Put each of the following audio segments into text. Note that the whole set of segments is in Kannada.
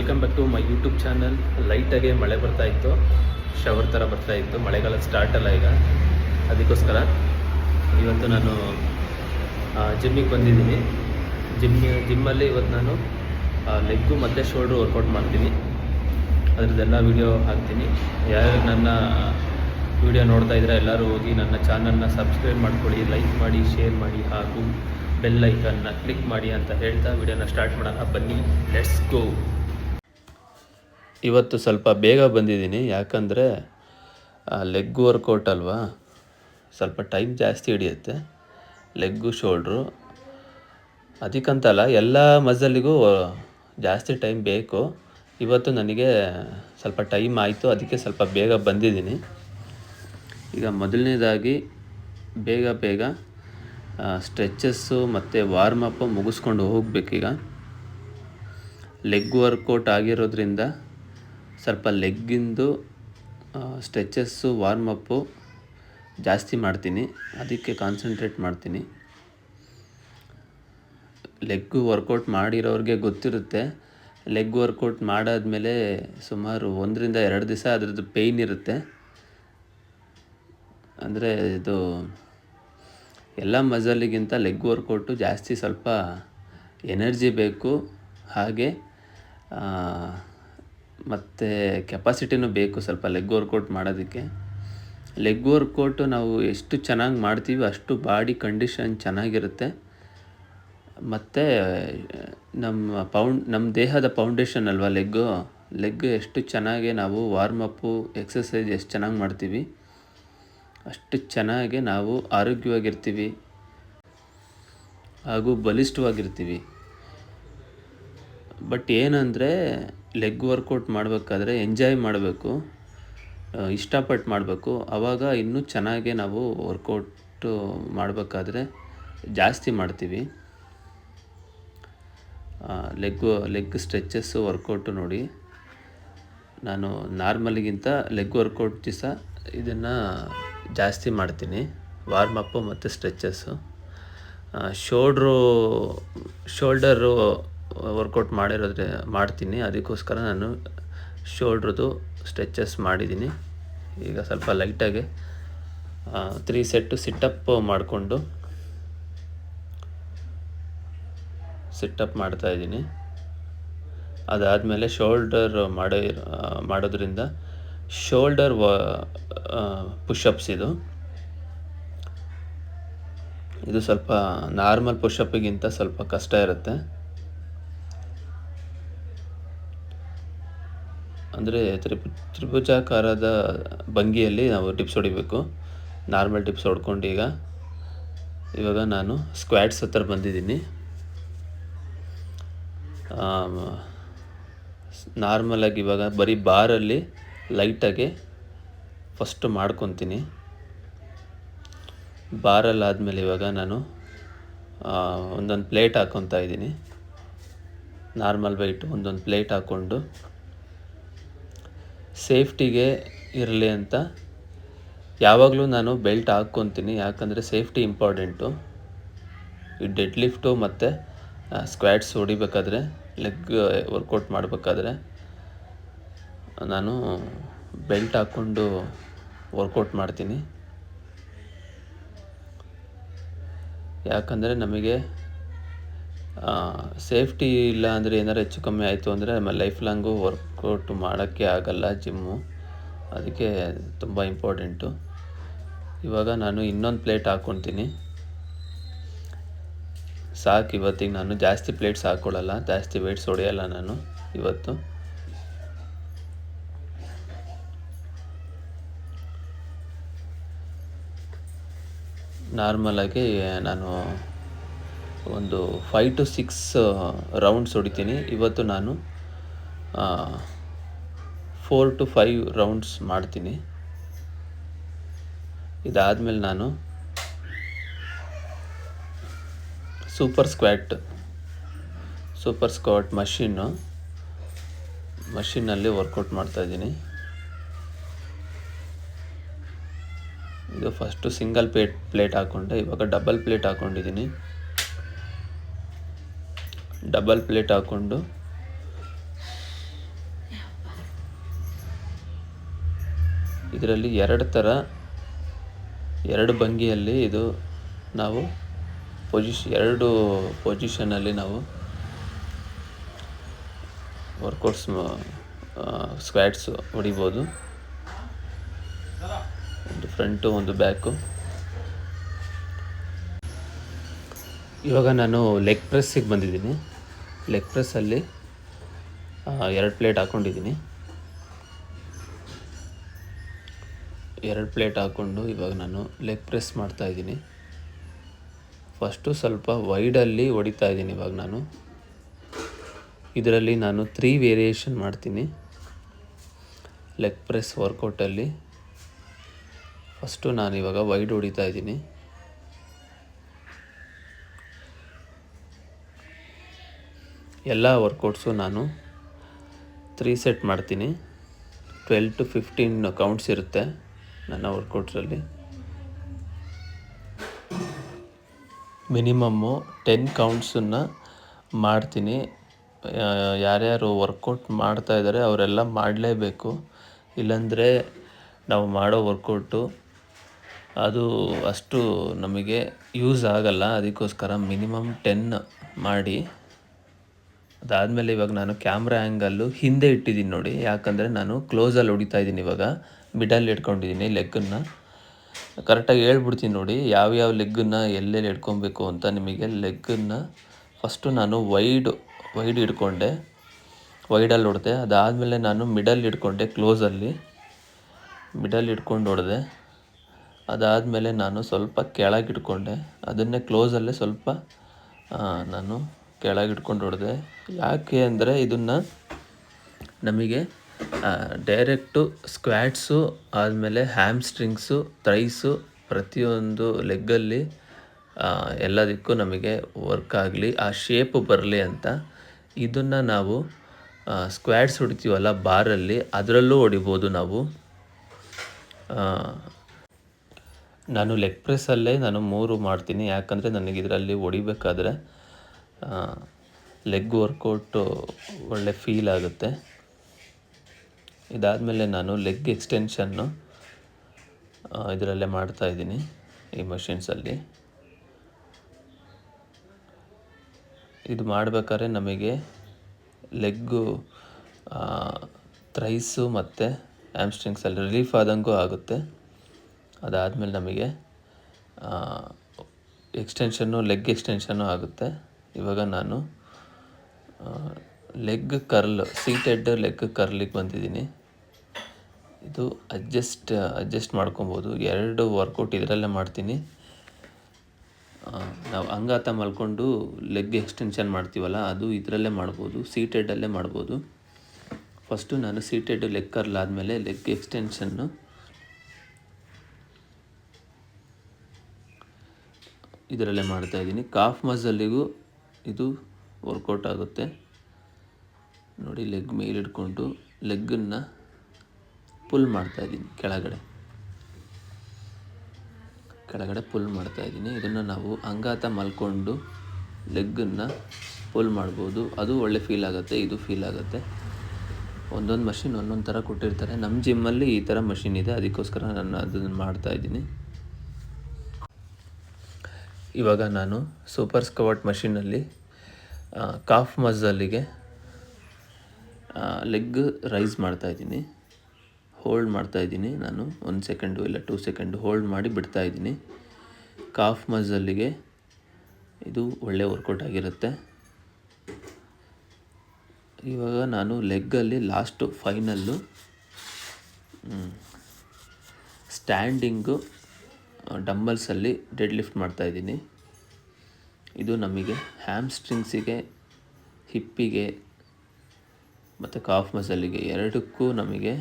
Welcome back to my YouTube channel. ಲೈಟಾಗೆ ಮಳೆ ಬರ್ತಾಯಿತ್ತು, ಶವರ್ ಥರ ಬರ್ತಾಯಿತ್ತು. ಮಳೆಗಾಲ ಸ್ಟಾರ್ಟ್ ಅಲ್ಲ ಈಗ, ಅದಕ್ಕೋಸ್ಕರ ಇವತ್ತು ನಾನು ಜಿಮ್ಮಿಗೆ ಬಂದಿದ್ದೀನಿ. ಜಿಮ್ಮಲ್ಲಿ ಇವತ್ತು ನಾನು ಲೆಗ್ಗು ಮತ್ತು ಶೋಲ್ಡ್ರು ವರ್ಕೌಟ್ ಮಾಡ್ತೀನಿ. ಅದರದ್ದೆಲ್ಲ ವೀಡಿಯೋ ಹಾಕ್ತೀನಿ. ಯಾರು ನನ್ನ ವೀಡಿಯೋ ನೋಡ್ತಾ ಇದ್ದರೆ ಎಲ್ಲರೂ ಹೋಗಿ ನನ್ನ ಚಾನಲ್ನ ಸಬ್ಸ್ಕ್ರೈಬ್ ಮಾಡ್ಕೊಳ್ಳಿ, ಲೈಕ್ ಮಾಡಿ, ಶೇರ್ ಮಾಡಿ ಹಾಗೂ ಬೆಲ್ ಐಕನ್ನ ಕ್ಲಿಕ್ ಮಾಡಿ ಅಂತ ಹೇಳ್ತಾ ವಿಡಿಯೋನ ಸ್ಟಾರ್ಟ್ ಮಾಡೋಣ. ಬನ್ನಿ, ಲೆಟ್ಸ್ ಗೋ. ಇವತ್ತು ಸ್ವಲ್ಪ ಬೇಗ ಬಂದಿದ್ದೀನಿ, ಯಾಕಂದರೆ ಲೆಗ್ ವರ್ಕೌಟ್ ಅಲ್ವಾ, ಸ್ವಲ್ಪ ಟೈಮ್ ಜಾಸ್ತಿ ಹಿಡಿಯುತ್ತೆ. ಲೆಗ್ಗು ಶೋಲ್ಡ್ರು ಅದಕ್ಕಂತಲ್ಲ, ಎಲ್ಲ ಮಸಲ್ಲಿಗೂ ಜಾಸ್ತಿ ಟೈಮ್ ಬೇಕು. ಇವತ್ತು ನನಗೆ ಸ್ವಲ್ಪ ಟೈಮ್ ಆಯಿತು, ಅದಕ್ಕೆ ಸ್ವಲ್ಪ ಬೇಗ ಬಂದಿದ್ದೀನಿ. ಈಗ ಮೊದಲನೇದಾಗಿ ಬೇಗ ಸ್ಟ್ರೆಚಸ್ಸು ಮತ್ತು ವಾರ್ಮಪ್ಪು ಮುಗಿಸ್ಕೊಂಡು ಹೋಗಬೇಕೀಗ. ಲೆಗ್ ವರ್ಕೌಟ್ ಆಗಿರೋದ್ರಿಂದ ಸ್ವಲ್ಪ ಲೆಗ್ಗಿಂದು ಸ್ಟ್ರೆಚಸ್ಸು ವಾರ್ಮಪ್ಪು ಜಾಸ್ತಿ ಮಾಡ್ತೀನಿ, ಅದಕ್ಕೆ ಕಾನ್ಸಂಟ್ರೇಟ್ ಮಾಡ್ತೀನಿ. ಲೆಗ್ಗು ವರ್ಕೌಟ್ ಮಾಡಿರೋರಿಗೆ ಗೊತ್ತಿರುತ್ತೆ, ಲೆಗ್ ವರ್ಕೌಟ್ ಮಾಡಾದಮೇಲೆ ಸುಮಾರು 1 ರಿಂದ 2 ದಿವಸ ಅದರದ್ದು ಪೇಯ್ನ್ ಇರುತ್ತೆ. ಅಂದರೆ ಇದು ಎಲ್ಲ ಮಸಲಿಗಿಂತ ಲೆಗ್ ವರ್ಕೌಟು ಜಾಸ್ತಿ ಸ್ವಲ್ಪ ಎನರ್ಜಿ ಬೇಕು, ಹಾಗೆ ಮತ್ತು ಕೆಪಾಸಿಟಿನೂ ಬೇಕು ಸ್ವಲ್ಪ ಲೆಗ್ ವರ್ಕೌಟ್ ಮಾಡೋದಕ್ಕೆ. ಲೆಗ್ ವರ್ಕೌಟು ನಾವು ಎಷ್ಟು ಚೆನ್ನಾಗಿ ಮಾಡ್ತೀವಿ ಅಷ್ಟು ಬಾಡಿ ಕಂಡೀಷನ್ ಚೆನ್ನಾಗಿರುತ್ತೆ. ಮತ್ತು ನಮ್ಮ ದೇಹದ ಫೌಂಡೇಶನ್ ಅಲ್ವಾ ಲೆಗ್ ಎಷ್ಟು ಚೆನ್ನಾಗಿ ನಾವು ವಾರ್ಮಪ್ಪು ಎಕ್ಸಸೈಸ್ ಎಷ್ಟು ಚೆನ್ನಾಗಿ ಮಾಡ್ತೀವಿ ಅಷ್ಟು ಚೆನ್ನಾಗಿ ನಾವು ಆರೋಗ್ಯವಾಗಿರ್ತೀವಿ ಹಾಗೂ ಬಲಿಷ್ಠವಾಗಿರ್ತೀವಿ. ಬಟ್ ಏನಂದರೆ ಲೆಗ್ ವರ್ಕೌಟ್ ಮಾಡಬೇಕಾದ್ರೆ ಎಂಜಾಯ್ ಮಾಡಬೇಕು, ಇಷ್ಟಪಟ್ಟು ಮಾಡಬೇಕು. ಆವಾಗ ಇನ್ನೂ ಚೆನ್ನಾಗಿ ನಾವು ವರ್ಕೌಟು ಮಾಡಬೇಕಾದ್ರೆ ಜಾಸ್ತಿ ಮಾಡ್ತೀವಿ. ಲೆಗ್ ಸ್ಟ್ರೆಚಸ್ಸು ವರ್ಕೌಟು ನೋಡಿ, ನಾನು ನಾರ್ಮಲಿಗಿಂತ ಲೆಗ್ ವರ್ಕೌಟ್ ದಿವಸ ಇದನ್ನು ಜಾಸ್ತಿ ಮಾಡ್ತೀನಿ, ವಾರ್ಮಪ್ಪು ಮತ್ತು ಸ್ಟ್ರೆಚಸ್ಸು. ಶೋಲ್ಡರು ವರ್ಕೌಟ್ ಮಾಡ್ತೀನಿ, ಅದಕ್ಕೋಸ್ಕರ ನಾನು ಶೋಲ್ಡ್ರದ್ದು ಸ್ಟ್ರೆಚಸ್ ಮಾಡಿದ್ದೀನಿ. ಈಗ ಸ್ವಲ್ಪ ಲೈಟಾಗಿ 3 ಸೆಟ್ಟು ಸಿಟ್ಟಪ್ ಮಾಡ್ತಾಯಿದ್ದೀನಿ. ಅದಾದಮೇಲೆ ಶೋಲ್ಡರ್ ಮಾಡೋದ್ರಿಂದ ಶೋಲ್ಡರ್ ಪುಷಪ್ಸ್ ಇದು ಸ್ವಲ್ಪ ನಾರ್ಮಲ್ ಪುಷಪ್ಪಿಗಿಂತ ಸ್ವಲ್ಪ ಕಷ್ಟ ಇರುತ್ತೆ. ಅಂದರೆ ತ್ರಿಭುಜಾಕಾರದ ಭಂಗಿಯಲ್ಲಿ ನಾವು ಟಿಪ್ಸ್ ಹೊಡಿಬೇಕು. ನಾರ್ಮಲ್ ಟಿಪ್ಸ್ ಹೊಡ್ಕೊಂಡು ಇವಾಗ ನಾನು ಸ್ಕ್ವಾಟ್ಸ್ ಹತ್ರ ಬಂದಿದ್ದೀನಿ. ನಾರ್ಮಲಾಗಿ ಇವಾಗ ಬರೀ ಬಾರಲ್ಲಿ ಲೈಟಾಗಿ ಫಸ್ಟ್ ಮಾಡ್ಕೊತೀನಿ. ಬಾರಲ್ಲಾದಮೇಲೆ ಇವಾಗ ನಾನು ಒಂದೊಂದು ಪ್ಲೇಟ್ ಹಾಕ್ಕೊತಾ ಇದ್ದೀನಿ. ನಾರ್ಮಲ್ ವೆಯ್ಟ್ ಒಂದೊಂದು ಪ್ಲೇಟ್ ಹಾಕ್ಕೊಂಡು ಸೇಫ್ಟಿಗೆ ಇರಲಿ ಅಂತ ಯಾವಾಗಲೂ ನಾನು ಬೆಲ್ಟ್ ಹಾಕ್ಕೊತೀನಿ, ಯಾಕಂದರೆ ಸೇಫ್ಟಿ ಇಂಪಾರ್ಟೆಂಟು. ಈ ಡೆಡ್ ಲಿಫ್ಟು ಮತ್ತು ಸ್ಕ್ವಾಟ್ಸ್ ಹೊಡಿಬೇಕಾದ್ರೆ, ಲೆಗ್ ವರ್ಕೌಟ್ ಮಾಡಬೇಕಾದ್ರೆ ನಾನು ಬೆಲ್ಟ್ ಹಾಕ್ಕೊಂಡು ವರ್ಕೌಟ್ ಮಾಡ್ತೀನಿ. ಯಾಕಂದರೆ ನಮಗೆ ಸೇಫ್ಟಿ ಇಲ್ಲ ಅಂದರೆ ಏನಾರು ಹೆಚ್ಚು ಕಮ್ಮಿ ಆಯಿತು ಅಂದರೆ ಲೈಫ್ ಲಾಂಗು ವರ್ಕೌಟ್ ಮಾಡೋಕ್ಕೆ ಆಗಲ್ಲ ಜಿಮ್ಮು, ಅದಕ್ಕೆ ತುಂಬ ಇಂಪಾರ್ಟೆಂಟು. ಇವಾಗ ನಾನು ಇನ್ನೊಂದು ಪ್ಲೇಟ್ ಹಾಕ್ಕೊತೀನಿ, ಸಾಕು. ಇವತ್ತಿಗೆ ನಾನು ಜಾಸ್ತಿ ಪ್ಲೇಟ್ಸ್ ಹಾಕ್ಕೊಳ್ಳಲ್ಲ, ಜಾಸ್ತಿ ವೆಯ್ಟ್ಸ್ ಹೊಡೆಯಲ್ಲ ನಾನು ಇವತ್ತು. ನಾರ್ಮಲಾಗಿ ನಾನು ಒಂದು 5 to 6 ರೌಂಡ್ಸ್ ಹೊಡಿತೀನಿ. ಇವತ್ತು ನಾನು 4 to 5 ರೌಂಡ್ಸ್ ಮಾಡ್ತೀನಿ. ಇದಾದಮೇಲೆ ನಾನು ಸೂಪರ್ ಸ್ಕ್ವಾಟ್ ಮಷೀನಲ್ಲಿ ವರ್ಕೌಟ್ ಮಾಡ್ತಾಯಿದ್ದೀನಿ. ಇದು ಫಸ್ಟು ಸಿಂಗಲ್ ಪ್ಲೇಟ್ ಹಾಕ್ಕೊಂಡೆ, ಇವಾಗ ಡಬಲ್ ಪ್ಲೇಟ್ ಹಾಕ್ಕೊಂಡಿದ್ದೀನಿ. ಡಬಲ್ ಪ್ಲೇಟ್ ಹಾಕ್ಕೊಂಡು ಇದರಲ್ಲಿ ಎರಡು ಭಂಗಿಯಲ್ಲಿ ಇದು ನಾವು ಎರಡು ಪೊಸಿಷನಲ್ಲಿ ನಾವು ವರ್ಕೌಟ್ಸ್ ಸ್ಕ್ವಾಟ್ಸ್ ಹೊಡಿಬೋದು. ಒಂದು ಫ್ರಂಟು ಒಂದು ಬ್ಯಾಕು. ಇವಾಗ ನಾನು ಲೆಗ್ ಪ್ರೆಸ್ಸಿಗೆ ಬಂದಿದ್ದೀನಿ. ಲೆಗ್ ಪ್ರೆಸ್ಸಲ್ಲಿ 2 ಪ್ಲೇಟ್ ಹಾಕ್ಕೊಂಡಿದ್ದೀನಿ. 2 ಪ್ಲೇಟ್ ಹಾಕ್ಕೊಂಡು ಇವಾಗ ನಾನು ಲೆಗ್ ಪ್ರೆಸ್ ಮಾಡ್ತಾಯಿದ್ದೀನಿ. ಫಸ್ಟು ಸ್ವಲ್ಪ ವೈಡಲ್ಲಿ ಹೊಡಿತಾ ಇದ್ದೀನಿ. ಇವಾಗ ನಾನು ಇದರಲ್ಲಿ 3 ವೇರಿಯೇಷನ್ ಮಾಡ್ತೀನಿ ಲೆಗ್ ಪ್ರೆಸ್ ವರ್ಕೌಟಲ್ಲಿ. ಫಸ್ಟು ನಾನು ಇವಾಗ ವೈಡ್ ಹೊಡಿತಾ ಇದ್ದೀನಿ. ಎಲ್ಲ ವರ್ಕೌಟ್ಸು ನಾನು 3 ಸೆಟ್ ಮಾಡ್ತೀನಿ. 12 to 15 ಕೌಂಟ್ಸ್ ಇರುತ್ತೆ ನನ್ನ ವರ್ಕೌಟ್ಸಲ್ಲಿ. ಮಿನಿಮಮ್ಮು 10 ಕೌಂಟ್ಸನ್ನು ಮಾಡ್ತೀನಿ. ಯಾರ್ಯಾರು ವರ್ಕೌಟ್ ಮಾಡ್ತಾಯಿದ್ದಾರೆ ಅವರೆಲ್ಲ ಮಾಡಲೇಬೇಕು. ಇಲ್ಲಾಂದರೆ ನಾವು ಮಾಡೋ ವರ್ಕೌಟು ಅದು ಅಷ್ಟು ನಮಗೆ ಯೂಸ್ ಆಗಲ್ಲ. ಅದಕ್ಕೋಸ್ಕರ ಮಿನಿಮಮ್ 10 ಮಾಡಿ. ಅದಾದಮೇಲೆ ಇವಾಗ ನಾನು ಕ್ಯಾಮ್ರಾ ಆ್ಯಂಗಲ್ಲು ಹಿಂದೆ ಇಟ್ಟಿದ್ದೀನಿ ನೋಡಿ. ಯಾಕಂದರೆ ನಾನು ಕ್ಲೋಸಲ್ಲಿ ಹೊಡಿತಾ ಇದ್ದೀನಿ. ಇವಾಗ ಮಿಡಲ್ಲಿ ಇಟ್ಕೊಂಡಿದ್ದೀನಿ ಲೆಗ್ಗನ್ನು. ಕರೆಕ್ಟಾಗಿ ಹೇಳ್ಬಿಡ್ತೀನಿ ನೋಡಿ ಯಾವ್ಯಾವ ಲೆಗ್ಗನ್ನು ಎಲ್ಲೆಲ್ಲಿ ಇಟ್ಕೊಬೇಕು ಅಂತ ನಿಮಗೆ. ಲೆಗ್ಗನ್ನು ಫಸ್ಟು ನಾನು ವೈಡ್ ಹಿಡ್ಕೊಂಡೆ, ವೈಡಲ್ಲಿ ಹೊಡೆದೆ. ಅದಾದಮೇಲೆ ನಾನು ಮಿಡಲ್ಲಿ ಹಿಡ್ಕೊಂಡೆ, ಕ್ಲೋಸಲ್ಲಿ ಮಿಡಲ್ಲಿ ಹಿಡ್ಕೊಂಡು ಹೊಡೆದೆ. ಅದಾದಮೇಲೆ ನಾನು ಸ್ವಲ್ಪ ಕೆಳಗೆ ಇಟ್ಕೊಂಡೆ, ಅದನ್ನೇ ಕ್ಲೋಸಲ್ಲೇ ಸ್ವಲ್ಪ ನಾನು ಕೆಳಗೆ ಇಟ್ಕೊಂಡು ಹೊಡೆದೆ. ಯಾಕೆ ಅಂದರೆ ಇದನ್ನು ನಮಗೆ ಡೈರೆಕ್ಟು ಸ್ಕ್ವ್ಯಾಟ್ಸು ಆದಮೇಲೆ ಹ್ಯಾಮ್ಸ್ಟ್ರಿಂಗ್ಸು, ಥೈಸು ಪ್ರತಿಯೊಂದು ಲೆಗ್ಗಲ್ಲಿ ಎಲ್ಲದಕ್ಕೂ ನಮಗೆ ವರ್ಕ್ ಆಗಲಿ, ಆ ಶೇಪು ಬರಲಿ ಅಂತ ಇದನ್ನು ನಾವು ಸ್ಕ್ವ್ಯಾಟ್ಸ್ ಹೊಡಿತೀವಲ್ಲ ಬಾರಲ್ಲಿ, ಅದರಲ್ಲೂ ಹೊಡಿಬೋದು ನಾವು. ನಾನು ಲೆಗ್ ಪ್ರೆಸ್ಸಲ್ಲೇ ನಾನು 3 ಮಾಡ್ತೀನಿ. ಯಾಕಂದರೆ ನನಗೆ ಇದರಲ್ಲಿ ಹೊಡಿಬೇಕಾದ್ರೆ ಲೆಗ್ ವರ್ಕೌಟು ಒಳ್ಳೆ ಫೀಲ್ ಆಗುತ್ತೆ. ಇದಾದಮೇಲೆ ನಾನು ಲೆಗ್ ಎಕ್ಸ್ಟೆನ್ಷನ್ನು ಇದರಲ್ಲೇ ಮಾಡ್ತಾಯಿದ್ದೀನಿ ಈ ಮಷಿನ್ಸಲ್ಲಿ. ಇದು ಮಾಡಬೇಕಾದ್ರೆ ನಮಗೆ ಲೆಗ್ಗು ಥ್ರೈಸು ಮತ್ತು ಹ್ಯಾಮ್ಸ್ಟ್ರಿಂಗ್ಸಲ್ಲಿ ರಿಲೀಫ್ ಆದಂಗೂ ಆಗುತ್ತೆ. ಅದಾದಮೇಲೆ ನಮಗೆ ಲೆಗ್ ಎಕ್ಸ್ಟೆನ್ಷನ್ನು ಆಗುತ್ತೆ. ಇವಾಗ ನಾನು ಲೆಗ್ ಕರ್ಲ್, ಸೀಟೆಡ್ ಲೆಗ್ ಕರ್ಲಿಗೆ ಬಂದಿದ್ದೀನಿ. ಇದು ಅಡ್ಜಸ್ಟ್ ಮಾಡ್ಕೊಬೋದು. 2 ವರ್ಕೌಟ್ ಇದರಲ್ಲೇ ಮಾಡ್ತೀನಿ. ನಾವು ಅಂಗಾತ ಮಲ್ಕೊಂಡು ಲೆಗ್ ಎಕ್ಸ್ಟೆನ್ಷನ್ ಮಾಡ್ತೀವಲ್ಲ, ಅದು ಇದರಲ್ಲೇ ಮಾಡ್ಬೋದು, ಸೀಟೆಡಲ್ಲೇ ಮಾಡ್ಬೋದು. ಫಸ್ಟು ನಾನು ಸೀಟೆಡ್ ಲೆಗ್ ಕರ್ಲ್ ಆದಮೇಲೆ ಲೆಗ್ ಎಕ್ಸ್ಟೆನ್ಷನ್ನು ಇದರಲ್ಲೇ ಮಾಡ್ತಾಯಿದ್ದೀನಿ. ಕಾಫ್ ಮಸಲ್ಲಿಗೂ ಇದು ವರ್ಕೌಟ್ ಆಗುತ್ತೆ ನೋಡಿ. ಲೆಗ್ ಮೇಲೆ ಹಿಡ್ಕೊಂಡು ಲೆಗ್ಗನ್ನು ಪುಲ್ ಮಾಡ್ತಾಯಿದ್ದೀನಿ, ಕೆಳಗಡೆ ಪುಲ್ ಮಾಡ್ತಾಯಿದ್ದೀನಿ. ಇದನ್ನು ನಾವು ಅಂಗಾತ ಮಲ್ಕೊಂಡು ಲೆಗ್ಗನ್ನು ಪುಲ್ ಮಾಡ್ಬೋದು. ಅದು ಒಳ್ಳೆ ಫೀಲ್ ಆಗುತ್ತೆ, ಇದು ಫೀಲ್ ಆಗುತ್ತೆ. ಒಂದೊಂದು ಮಷಿನ್ ಒಂದೊಂದು ಥರ ಕೊಟ್ಟಿರ್ತಾರೆ. ನಮ್ಮ ಜಿಮ್ಮಲ್ಲಿ ಈ ಥರ ಮಷಿನ್ ಇದೆ, ಅದಕ್ಕೋಸ್ಕರ ನಾನು ಅದನ್ನು ಮಾಡ್ತಾಯಿದ್ದೀನಿ. ಇವಾಗ ನಾನು ಸೂಪರ್ ಸ್ಕ್ವಾಟ್ ಮಷಿನಲ್ಲಿ ಕಾಫ್ ಮಸಲ್ಲಿಗೆ ಲೆಗ್ ರೈಸ್ ಮಾಡ್ತಾಯಿದ್ದೀನಿ. ಹೋಲ್ಡ್ ಮಾಡ್ತಾಯಿದ್ದೀನಿ ನಾನು 1 ಸೆಕೆಂಡು ಇಲ್ಲ 2 ಸೆಕೆಂಡು ಹೋಲ್ಡ್ ಮಾಡಿ ಬಿಡ್ತಾಯಿದ್ದೀನಿ. ಕಾಫ್ ಮಸಲ್ಲಿಗೆ ಇದು ಒಳ್ಳೆ ವರ್ಕೌಟ್ ಆಗಿರುತ್ತೆ. ಇವಾಗ ನಾನು ಲೆಗ್ಗಲ್ಲಿ ಲಾಸ್ಟು ಫೈನಲ್ಲು ಸ್ಟ್ಯಾಂಡಿಂಗು ಡಂಬಲ್ಸಲ್ಲಿ ಡೆಡ್ ಲಿಫ್ಟ್ ಮಾಡ್ತಾಯಿದ್ದೀನಿ. ಇದು ನಮಗೆ ಹ್ಯಾಮ್ಸ್ಟ್ರಿಂಗ್ಸಿಗೆ, ಹಿಪ್ಪಿಗೆ ಮತ್ತು ಕಾಫ್ ಮಸಲ್ಲಿಗೆ ಎರಡಕ್ಕೂ ನಮಗೆ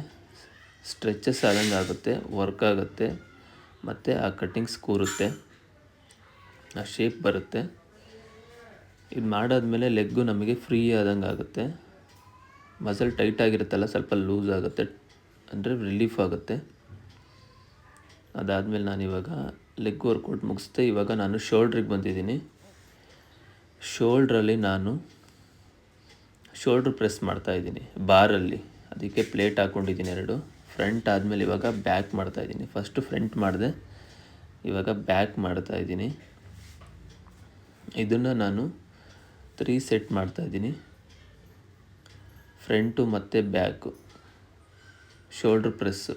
ಸ್ಟ್ರೆಚಸ್ ಆದಂಗೆ ಆಗುತ್ತೆ, ವರ್ಕ್ ಆಗುತ್ತೆ, ಮತ್ತು ಆ ಕಟ್ಟಿಂಗ್ಸ್ ಕೂರುತ್ತೆ, ಆ ಶೇಪ್ ಬರುತ್ತೆ. ಇದು ಮಾಡಾದ್ಮೇಲೆ ಲೆಗ್ಗು ನಮಗೆ ಫ್ರೀ ಆದಂಗೆ ಆಗುತ್ತೆ. ಮಸಲ್ ಟೈಟ್ ಆಗಿರುತ್ತಲ್ಲ, ಸ್ವಲ್ಪ ಲೂಸ್ ಆಗುತ್ತೆ, ಅಂದರೆ ರಿಲೀಫ್ ಆಗುತ್ತೆ. ಅದಾದಮೇಲೆ ನಾನಿವಾಗ ಲೆಗ್ ವರ್ಕೌಟ್ ಮುಗಿಸ್ದೆ. ಇವಾಗ ನಾನು ಶೋಲ್ಡ್ರಿಗೆ ಬಂದಿದ್ದೀನಿ. ಶೋಲ್ಡ್ರಲ್ಲಿ ನಾನು ಶೋಲ್ಡ್ರ್ ಪ್ರೆಸ್ ಮಾಡ್ತಾಯಿದ್ದೀನಿ ಬಾರಲ್ಲಿ. ಅದಕ್ಕೆ ಪ್ಲೇಟ್ ಹಾಕ್ಕೊಂಡಿದ್ದೀನಿ 2 ಫ್ರಂಟ್ ಆದಮೇಲೆ ಇವಾಗ ಬ್ಯಾಕ್ ಮಾಡ್ತಾಯಿದ್ದೀನಿ. ಫಸ್ಟು ಫ್ರಂಟ್ ಮಾಡಿದೆ, ಇವಾಗ ಬ್ಯಾಕ್ ಮಾಡ್ತಾಯಿದ್ದೀನಿ. ಇದನ್ನು ನಾನು 3 ಸೆಟ್ ಮಾಡ್ತಾಯಿದ್ದೀನಿ. ಫ್ರಂಟು ಮತ್ತು ಬ್ಯಾಕು, ಶೋಲ್ಡ್ರ್ ಪ್ರೆಸ್ಸು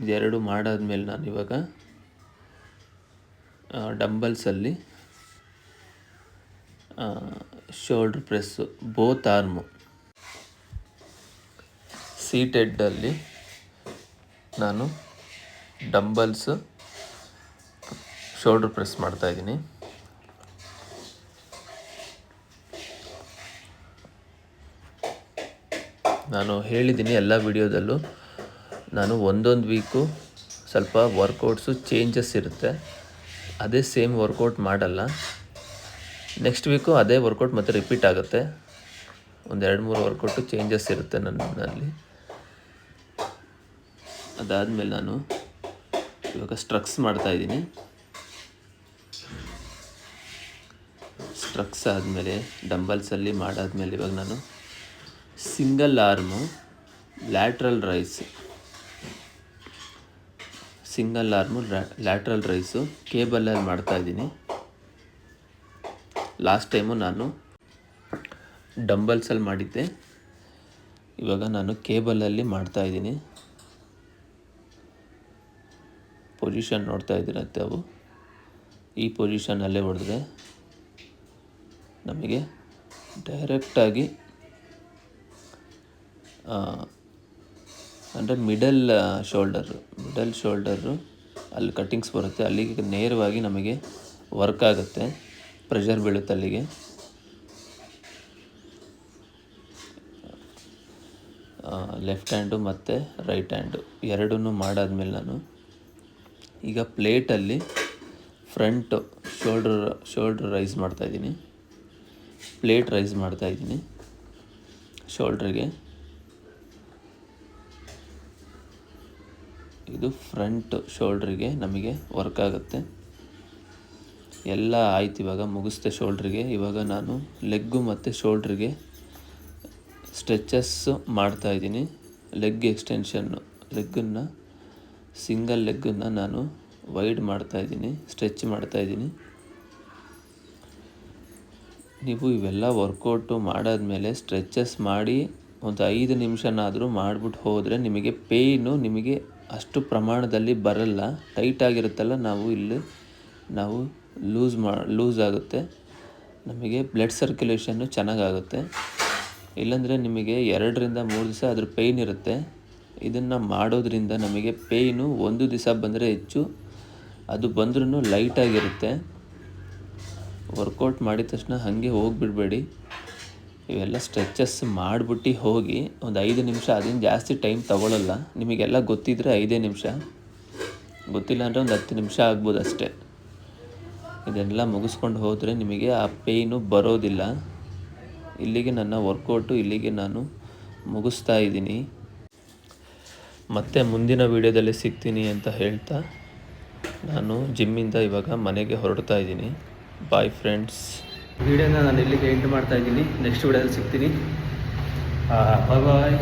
ಇದೆರಡು ಮಾಡಾದ್ಮೇಲೆ ನಾನು ಇವಾಗ ಡಂಬಲ್ಸಲ್ಲಿ ಶೋಲ್ಡ್ರ್ ಪ್ರೆಸ್ಸು, ಬೋತ್ ಆರ್ಮು, ಸೀಟೆಡ್ಡಲ್ಲಿ ನಾನು ಡಂಬಲ್ಸು ಶೋಲ್ಡ್ರ್ ಪ್ರೆಸ್ ಮಾಡ್ತಾಯಿದ್ದೀನಿ. ನಾನು ಹೇಳಿದ್ದೀನಿ ಎಲ್ಲ ವಿಡಿಯೋದಲ್ಲೂ, ನಾನು ಒಂದೊಂದು ವೀಕು ಸ್ವಲ್ಪ ವರ್ಕೌಟ್ಸು ಚೇಂಜಸ್ ಇರುತ್ತೆ. ಅದೇ ಸೇಮ್ ವರ್ಕೌಟ್ ಮಾಡಲ್ಲ. ನೆಕ್ಸ್ಟ್ ವೀಕು ಅದೇ ವರ್ಕೌಟ್ ಮತ್ತೆ ರಿಪೀಟ್ ಆಗುತ್ತೆ. ಒಂದು 2-3 ವರ್ಕೌಟು ಚೇಂಜಸ್ ಇರುತ್ತೆ ನನ್ನಲ್ಲಿ. ಅದಾದಮೇಲೆ ನಾನು ಇವಾಗ ಸ್ಟ್ರಕ್ಸ್ ಮಾಡ್ತಾಯಿದ್ದೀನಿ. ಸ್ಟ್ರಕ್ಸ್ ಆದಮೇಲೆ ಡಂಬಲ್ಸಲ್ಲಿ ಮಾಡಾದ್ಮೇಲೆ ಇವಾಗ ನಾನು single arm lateral raise, single arm lateral raise ಕೇಬಲಲ್ಲಿ ಮಾಡ್ತಾಯಿದ್ದೀನಿ. ಲಾಸ್ಟ್ ಟೈಮು ನಾನು ಡಂಬಲ್ಸಲ್ಲಿ ಮಾಡಿದ್ದೆ, ಇವಾಗ ನಾನು ಕೇಬಲಲ್ಲಿ ಮಾಡ್ತಾಯಿದ್ದೀನಿ. ಪೊಸಿಷನ್ ನೋಡ್ತಾ ಇದ್ದೀರ ತಾವು. ಈ ಪೊಸಿಷನಲ್ಲೇ ಹೊಡೆದ್ರೆ ನಮಗೆ ಡೈರೆಕ್ಟಾಗಿ ಅಂದರೆ ಮಿಡಲ್ ಶೋಲ್ಡರು ಅಲ್ಲಿ ಕಟ್ಟಿಂಗ್ಸ್ ಬರುತ್ತೆ, ಅಲ್ಲಿಗೆ ನೇರವಾಗಿ ನಮಗೆ ವರ್ಕ್ ಆಗುತ್ತೆ, ಪ್ರೆಷರ್ ಬೀಳುತ್ತೆ ಅಲ್ಲಿಗೆ. ಲೆಫ್ಟ್ ಹ್ಯಾಂಡು ಮತ್ತು ರೈಟ್ ಹ್ಯಾಂಡು ಎರಡನ್ನೂ ಮಾಡಾದ್ಮೇಲೆ ನಾನು ಈಗ ಪ್ಲೇಟಲ್ಲಿ ಫ್ರಂಟು ಶೋಲ್ಡ್ರ್ ರೈಸ್ ಮಾಡ್ತಾಯಿದ್ದೀನಿ. ಪ್ಲೇಟ್ ರೈಸ್ ಮಾಡ್ತಾಯಿದ್ದೀನಿ ಶೋಲ್ಡ್ರಿಗೆ. ಇದು ಫ್ರಂಟ್ ಶೋಲ್ಡ್ರಿಗೆ ನಮಗೆ ವರ್ಕ್ ಆಗುತ್ತೆ. ಎಲ್ಲ ಆಯ್ತು, ಇವಾಗ ಮುಗಿಸ್ದೆ ಶೋಲ್ಡ್ರಿಗೆ. ಇವಾಗ ನಾನು ಲೆಗ್ಗು ಮತ್ತು ಶೋಲ್ಡ್ರಿಗೆ ಸ್ಟ್ರೆಚಸ್ಸು ಮಾಡ್ತಾಯಿದ್ದೀನಿ. ಲೆಗ್ ಎಕ್ಸ್ಟೆನ್ಷನ್ನು, ಲೆಗ್ಗನ್ನು ಸಿಂಗಲ್ ಲೆಗ್ಗನ್ನು ನಾನು ವೈಡ್ ಮಾಡ್ತಾಯಿದ್ದೀನಿ, ಸ್ಟ್ರೆಚ್ ಮಾಡ್ತಾಯಿದ್ದೀನಿ. ನೀವು ಇವೆಲ್ಲ ವರ್ಕೌಟು ಮಾಡಾದ್ಮೇಲೆ ಸ್ಟ್ರೆಚಸ್ ಮಾಡಿ ಒಂದು 5 ನಿಮಿಷನಾದರೂ ಮಾಡಿಬಿಟ್ಟು ಹೋದರೆ ನಿಮಗೆ ಪೇಯ್ನು ನಿಮಗೆ ಅಷ್ಟು ಪ್ರಮಾಣದಲ್ಲಿ ಬರಲ್ಲ. ಟೈಟ್ ಆಗಿರುತ್ತಲ್ಲ, ನಾವು ಲೂಸ್ ಆಗುತ್ತೆ, ನಮಗೆ ಬ್ಲಡ್ ಸರ್ಕ್ಯುಲೇಷನ್ನು ಚೆನ್ನಾಗಾಗುತ್ತೆ. ಇಲ್ಲಾಂದರೆ ನಿಮಗೆ 2-3 ದಿವಸ ಅದ್ರ ಪೇಯ್ನ್ ಇರುತ್ತೆ. ಇದನ್ನು ಮಾಡೋದ್ರಿಂದ ನಮಗೆ ಪೇಯ್ನು 1 ದಿವಸ ಬಂದರೆ ಹೆಚ್ಚು, ಅದು ಬಂದ್ರೂ ಲೈಟಾಗಿರುತ್ತೆ. ವರ್ಕೌಟ್ ಮಾಡಿದ ತಕ್ಷಣ ಹಾಗೆ ಹೋಗಿಬಿಡಬೇಡಿ. ಇವೆಲ್ಲ ಸ್ಟ್ರೆಚಸ್ ಮಾಡಿಬಿಟ್ಟು ಹೋಗಿ ಒಂದು 5 ನಿಮಿಷ, ಅದೇನು ಜಾಸ್ತಿ ಟೈಮ್ ತಗೊಳ್ಳಲ್ಲ. ನಿಮಗೆಲ್ಲ ಗೊತ್ತಿದ್ದರೆ 5 ನಿಮಿಷ, ಗೊತ್ತಿಲ್ಲ ಅಂದರೆ ಒಂದು 10 ನಿಮಿಷ ಆಗ್ಬೋದು ಅಷ್ಟೇ. ಇದೆಲ್ಲ ಮುಗಿಸ್ಕೊಂಡು ಹೋದರೆ ನಿಮಗೆ ಆ ಪೇಯ್ನು ಬರೋದಿಲ್ಲ. ಇಲ್ಲಿಗೆ ನನ್ನ ವರ್ಕೌಟು ಇಲ್ಲಿಗೆ ನಾನು ಮುಗಿಸ್ತಾ ಇದ್ದೀನಿ. ಮತ್ತೆ ಮುಂದಿನ ವೀಡಿಯೋದಲ್ಲಿ ಸಿಗ್ತೀನಿ ಅಂತ ಹೇಳ್ತಾ ನಾನು ಜಿಮ್ಮಿಂದ ಇವಾಗ ಮನೆಗೆ ಹೊರಡ್ತಾ ಇದ್ದೀನಿ. Bye friends. ವಿಡಿಯೋನ ನಾನು ಇಲ್ಲಿಗೆ ಎಂಡ್ ಮಾಡ್ತಾ ಇದ್ದೀನಿ. ನೆಕ್ಸ್ಟ್ ವಿಡಿಯೋದಲ್ಲಿ ಸಿಗ್ತೀನಿ. ಬಾಯ್.